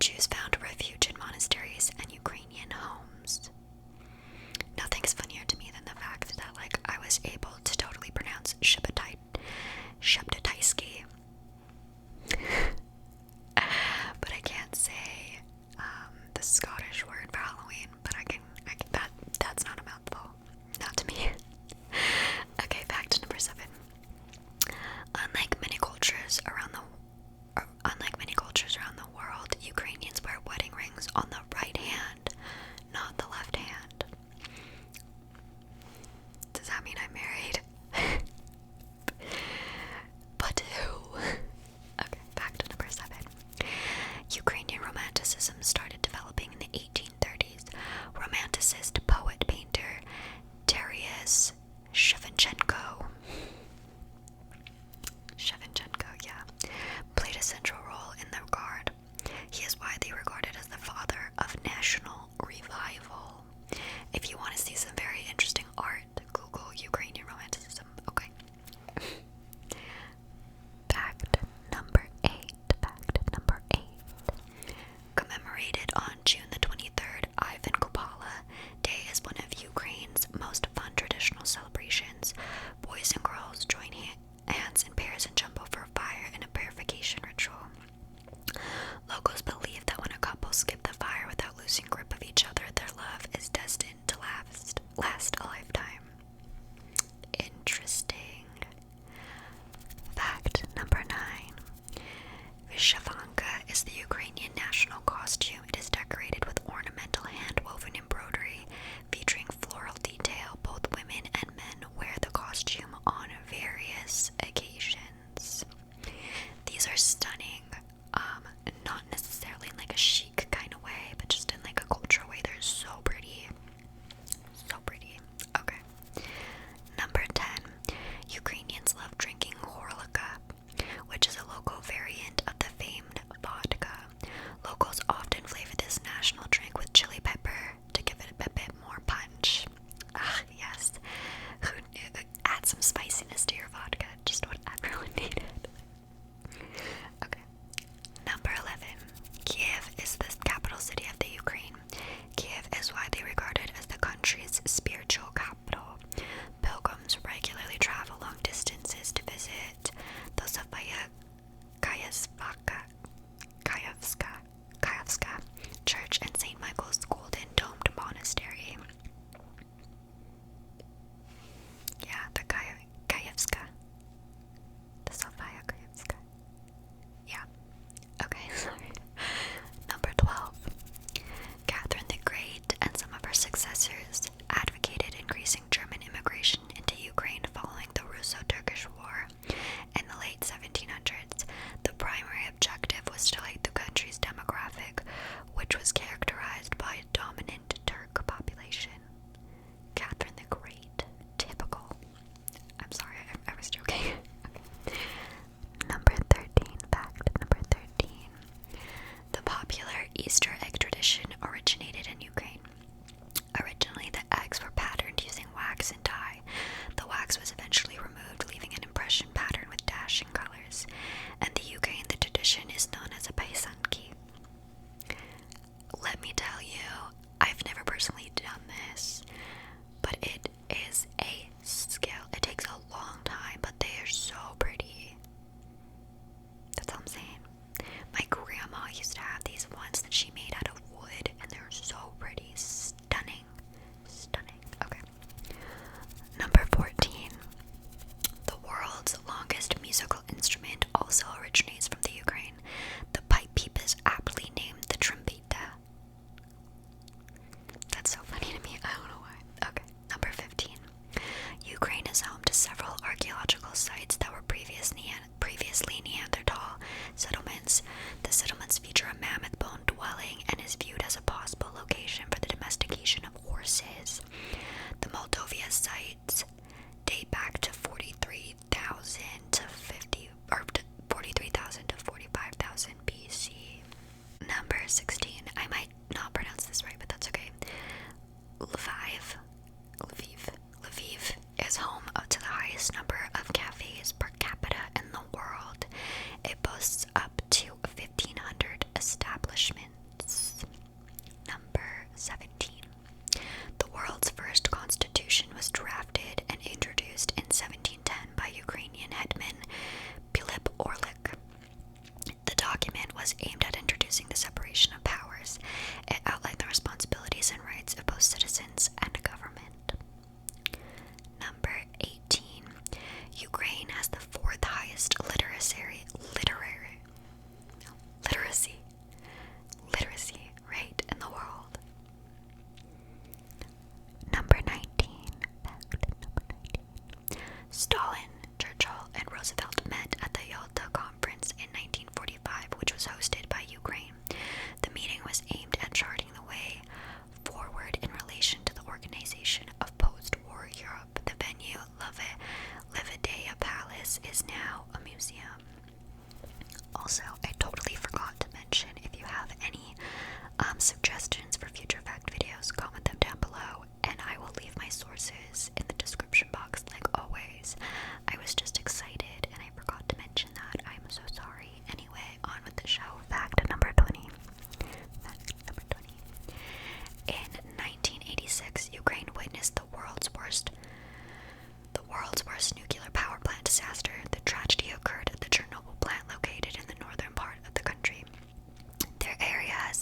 Jews found refuge in monasteries and Ukrainian homes. Nothing's funnier to me than the fact that, like, I was able to totally pronounce Sheptatisky. But I can't say the Scottish word for Halloween, but I can that's not a mouthful. Not to me. Okay, back to number 7. Unlike many cultures around the world, Ukrainians wear wedding rings on the right hand, not the left hand. Does that mean I'm married? But who? Okay, back to number 7. Ukrainian Romanticism started developing in the 1830s. Romanticist poet-painter Taras Shevchenko, played a central role in the regard. He is widely regarded as the father of national revival. If you want to see some very interesting art, Google Ukrainian Romanticism. Okay. Fact number 8. Commemorated on June the 23rd, Ivan Kupala Day is one of Ukraine's most fun traditional celebrations. Boys and girls join hands in pairs and jump over fire in a purification ritual. Locals believe that when a couple skip the fire without losing grip of each other, their love is destined to last a lifetime. Interesting. Fact number 9. Vyshyvanka is the Ukrainian national costume. It is decorated with ornamental hand-woven embroidery featuring floral detail. Both women and men wear the costume on various occasions. These are stunning, not necessarily in like a chic kind of way, but just in like a cultural way. They're so pretty. So pretty. Okay. Number 10. Ukrainians love drinking horlika, which is a local variant of the famed vodka. Locals often flavor this national drink with chili pepper to give it a bit more punch. Ah, yes. Add some spiciness to your vodka, just what everyone needed. Okay. Number 11. Kiev is the capital city of the Ukraine. Kiev is widely regarded as the country's spiritual capital. Pilgrims regularly travel long distances to visit the Sofia Kayevska Church and St. Michael's Golden Domed Monastery. Yeah, the Kayevska. The Sofia Kayevska. Yeah. Okay, sorry. Number 12. Catherine the Great and some of her successors advocated increasing German immigration into Ukraine following the Russo-Turkish War in the late 1700s. The primary objective was to light the country's demographic, which was characterized by a dominant Turk population. Catherine the Great. Typical. I'm sorry, I was joking. Okay. Number 13. Fact number 13. The popular Easter egg tradition originated in Ukraine. Originally, the eggs were patterned using wax and dye. The wax was eventually removed, leaving an impression pattern with dashing colors. In the Ukraine, the tradition is known as a paisanki. Let me tell you, I've never personally done this, but it is a skill. It takes a long time, but they are so pretty. That's all I'm saying. My grandma used to have these ones that she made out of wood, and they're so pretty. Stunning. Okay. Number 14. The world's longest musical instrument also originates from the Ukraine. The pipe pipe is aptly named the trombeta. That's so funny to me. I don't know why. Okay. Number 15. Ukraine is home to several archaeological sites that were previously Neanderthal settlements. The settlements feature a mammoth bone dwelling and is viewed as a possible location for the domestication of horses. The Moldovia sites date back to 43,000 to 45,000 BC. Number 16. I might not pronounce this right, but that's okay. Lviv is home to the highest number of cafes per capita in the world. It boasts up to 1,500 establishments.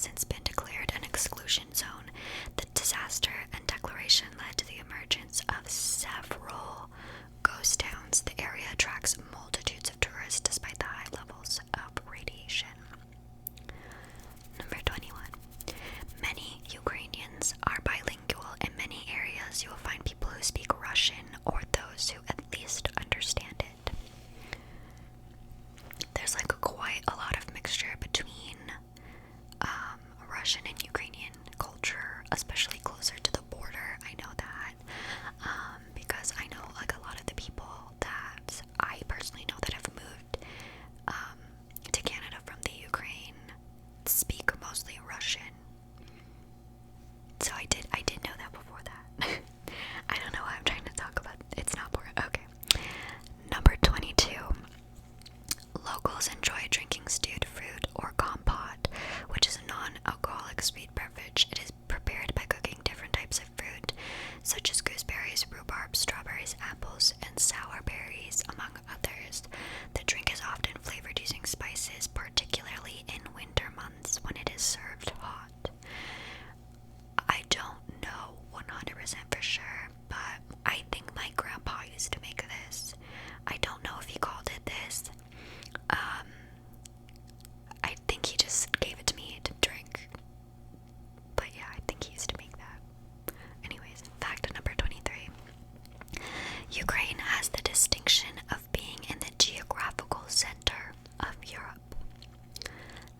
since been declared an exclusion zone. The disaster and declaration led to the emergence of several ghost towns. The area attracts multitudes of tourists despite the high levels of radiation. Number 21. Many Ukrainians are bilingual. In many areas, you will find people who speak Russian or those who at least understand it. There's like quite a lot of mixture between Russian and Ukrainian culture, especially closer to the border. I know that because I know like a lot of the people that I personally know that have moved to Canada from the Ukraine speak mostly Russian. So I did know that before that. I don't know why I'm trying to talk about it. It's not important. Okay. Number 22. Locals enjoy drinking stewed fruit or compote, which is a non-alcoholic sweet beverage. It is prepared by cooking different types of fruit, such as gooseberries, rhubarb, strawberries, apples, and sour berries, among others. The drink is often flavored using spices, particularly in winter months when it is served hot. I don't know 100% for sure, but I think my grandpa used to make this. I don't know if he called it this. I think he just gave it to me to drink. But yeah, I think he used to make that. Anyways, fact number 23. Ukraine has the distinction of being in the geographical center of Europe.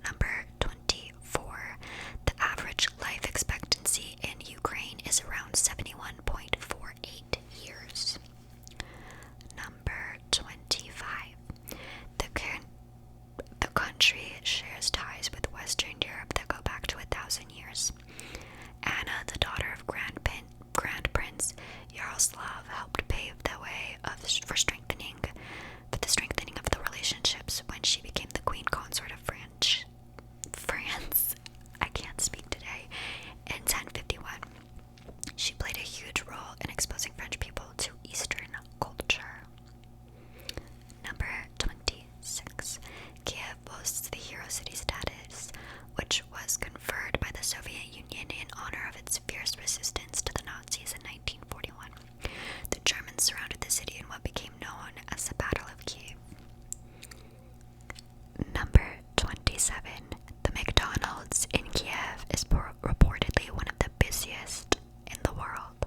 Number 24. The average life expectancy in Ukraine is around 71.48 years. Number 25. The country shares ties with Western Europe that go back to 1,000 years. Anna, the daughter of Grand Prince Yaroslav, helped pave the way for the strengthening of the relationships when she became the queen consort of France. I can't speak today. In 1051, she played a huge role in exposing French people to Eastern culture. Number 26. Kiev boasts the hero city status, which was conferred by the Soviet Union in honor of its fierce resistance to the Nazis in 1941. The Germans surrounded the city in what became known as the Battle of Kiev. Number 27. The McDonald's in Kiev is reportedly one of the busiest in the world.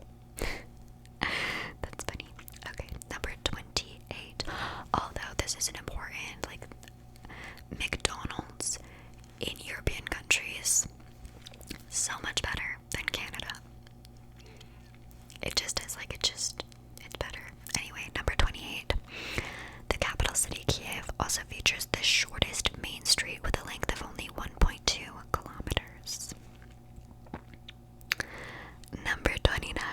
That's funny. Okay, number 28. Although this isn't important, like McDonald's in European countries, so much better than Canada. It just is like, it's better. Anyway, number 28. The capital city, Kiev, also features the shortest main street with a length of only 1.2 kilometers. Number 29.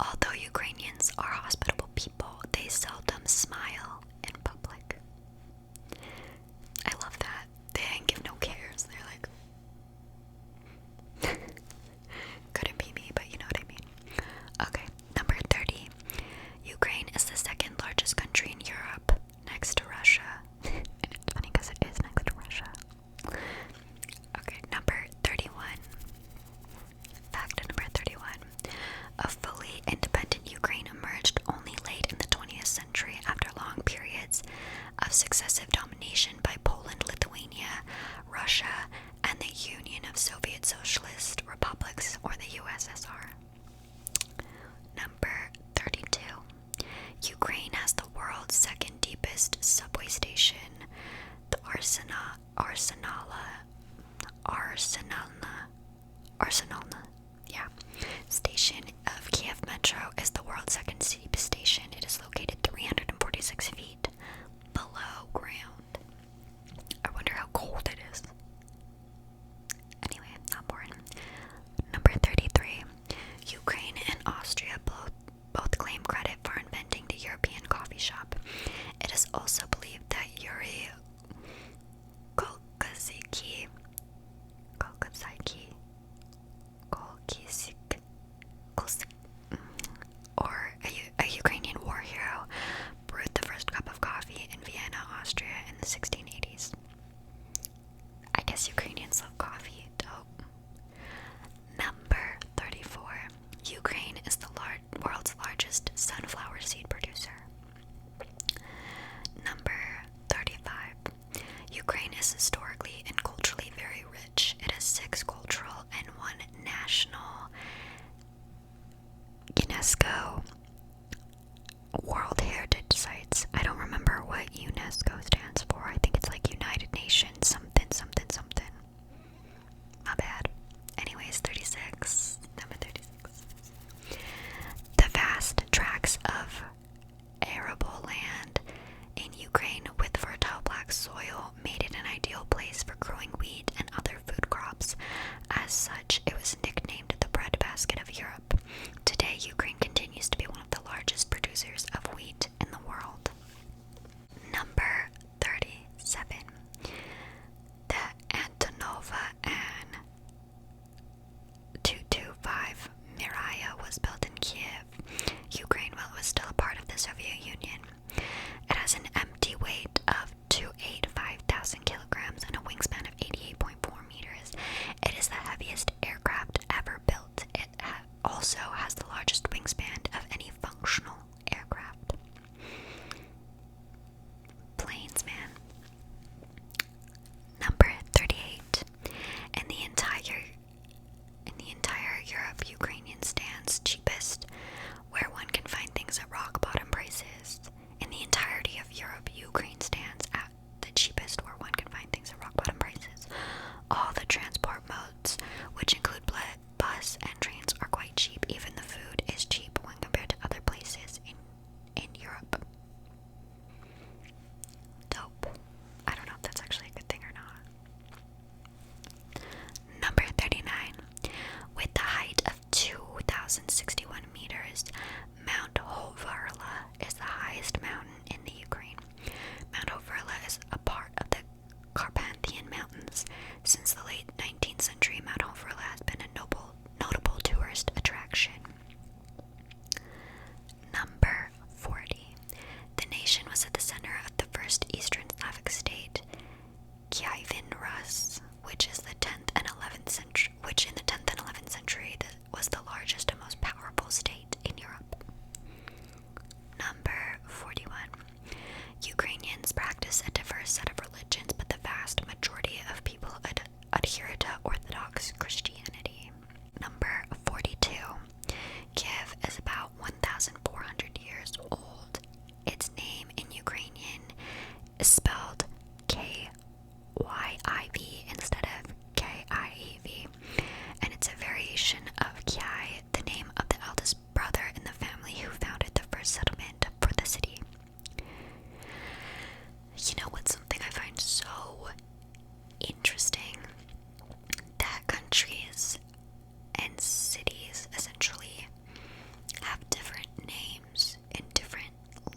Although Ukrainians are hospitable people, they seldom smile in public. I love that. They didn't give no cares. They're like, couldn't be me, but you know what I mean. Okay, number 30. Ukraine is the second largest country in Europe, next to Russia. And it's funny because it is next to Russia. Okay, number 31. Fact number 31. A fully independent Ukraine emerged only late in the 20th century after long periods of successive domination by Poland, Lithuania, Russia, and the Union of Soviet Socialist Republics, or the USSR. Number 32. Ukraine has the world's second deepest subway station, the Arsenalna station of Kiev Metro is the world's second deepest station. It is located 346 feet below ground. I wonder how cold it is. Anyway, not boring. Number 33. Ukraine and Austria both claim credit for inventing the European coffee shop. It is also believed that Yuri Kolkosky or a Ukrainian war hero brewed the first cup of As such, it was nicknamed the breadbasket of Europe. Today, Ukraine continues to be one of the largest producers of wheat in the world. Number 37. The Antonova An 225 Miraya was built in Kiev, Ukraine, while it was still a part of the Soviet Union. It has an empty weight of 285,000 kilograms and a wingspan of 88.4 meters. It is the heaviest aircraft ever built. It also has the largest wingspan of any functional aircraft. Planes, man. Number 38. In the entire Europe, Ukrainian stands cheapest, where one can find things at rock bottom prices. In the entirety of Europe, Ukraine stands at the cheapest, where one can find things at rock bottom prices. All the transport modes, which include bus and trains, are quite cheap. Even the food is cheap when compared to other places in Europe. Dope. I don't know if that's actually a good thing or not. Number 39. With the height of 2,061 meters, Mount Hovarla is the highest mountain in the Ukraine. Mount Hovarla is a part of the Carpathian Mountains. Since the late 19th century, Mount Hovarla has been a notable tourist attraction. Number 40. The nation was at the center of the first Eastern Slavic state, Kievan Rus, which in the 10th and 11th century was the largest and most powerful state in Europe. Number 41. Ukrainians practice a diverse set of religions, but the vast majority of people adhere to Orthodox Christianity. Number 42. Kiev is about 1,400 years old. Its name in Ukrainian is spelled K-Y-I-V instead of K-I-E-V, and it's a variation of Kiai, the name of the eldest brother in the family who founded the first settlement for the city. You know what's something I find so interesting? That countries and cities essentially have different names in different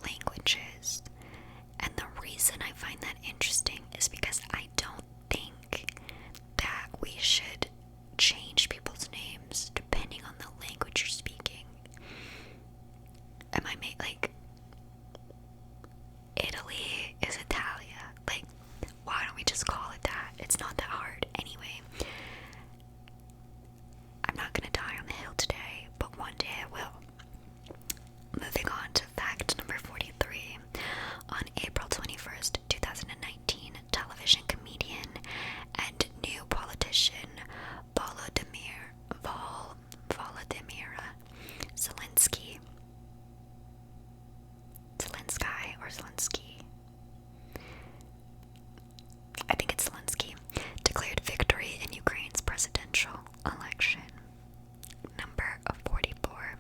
languages. And the reason I find that interesting is because I don't think that we should change people's names depending on the language you're speaking. Am I like, Italy is Italia. Like, why don't we just call it that? It's not that hard anyway. I'm not gonna die on the hill today, but one day I will. Moving on to fact number 43. On April 21st, 2019, television comedian and new politician Volodymyra Zelensky, I think it's Zelensky, declared victory in Ukraine's presidential election. Number 44.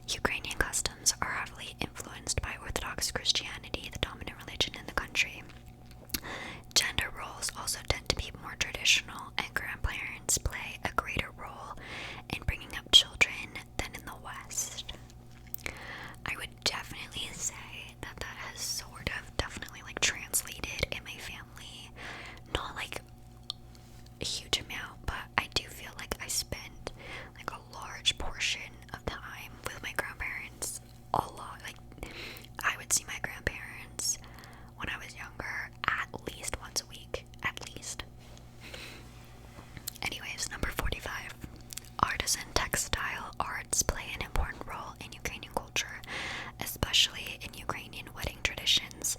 Ukrainian customs are heavily influenced by Orthodox Christianity, the dominant religion in the country. Gender roles also tend to be more traditional, and grandparents play a greater role in bringing up children than in the West. I would definitely say that has sort of definitely like translated in my family. Not like a huge amount, but I do feel like I spend like a large portion of time with my grandparents. A lot. Like, I would see my grandparents when I was younger at least once a week. At least. Anyways, number 45. Artisan textile arts play an important role in Ukrainian culture, especially in Ukrainian wedding traditions.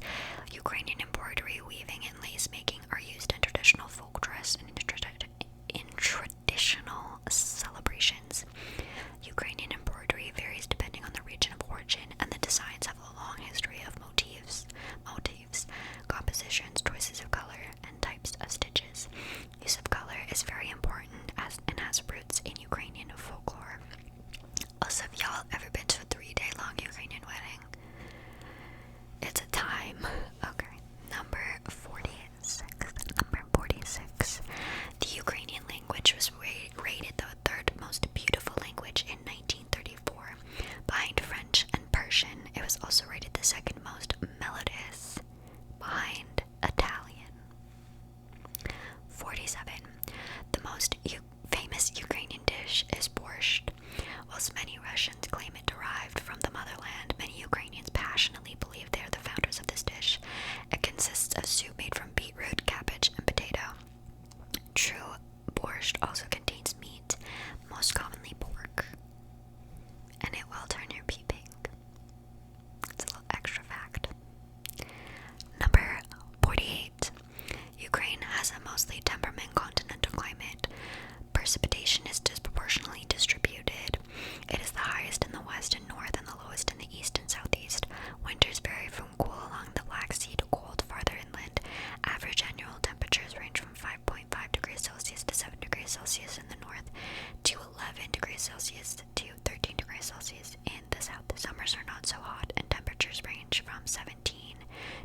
Ukrainian embroidery, weaving, and lace making are used in traditional folk dress and in traditional celebrations. Ukrainian embroidery varies depending on the region of origin, and the designs have a long history of motifs, compositions, choices of color, and types of stitches. Use of color is very important and has roots in Ukrainian folklore. Also, have y'all ever been to a 3-day long Ukrainian wedding? It's a time. Okay. Number 46. The Ukrainian language was Celsius in the north to 11 degrees Celsius to 13 degrees Celsius in the south. Summers are not so hot, and temperatures range from 17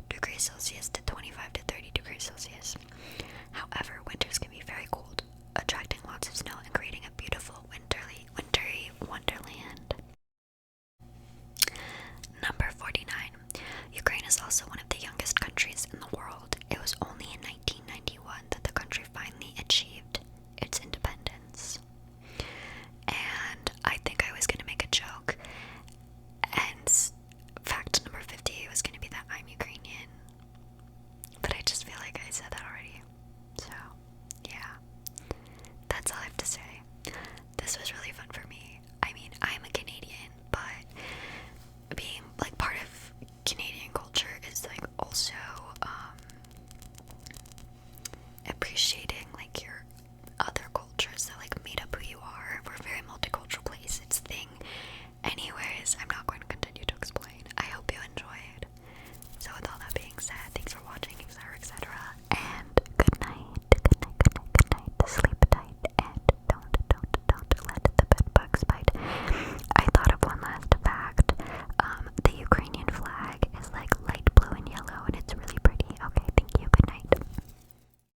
degrees Celsius to 25 to 30 degrees Celsius. However, winters can be very cold,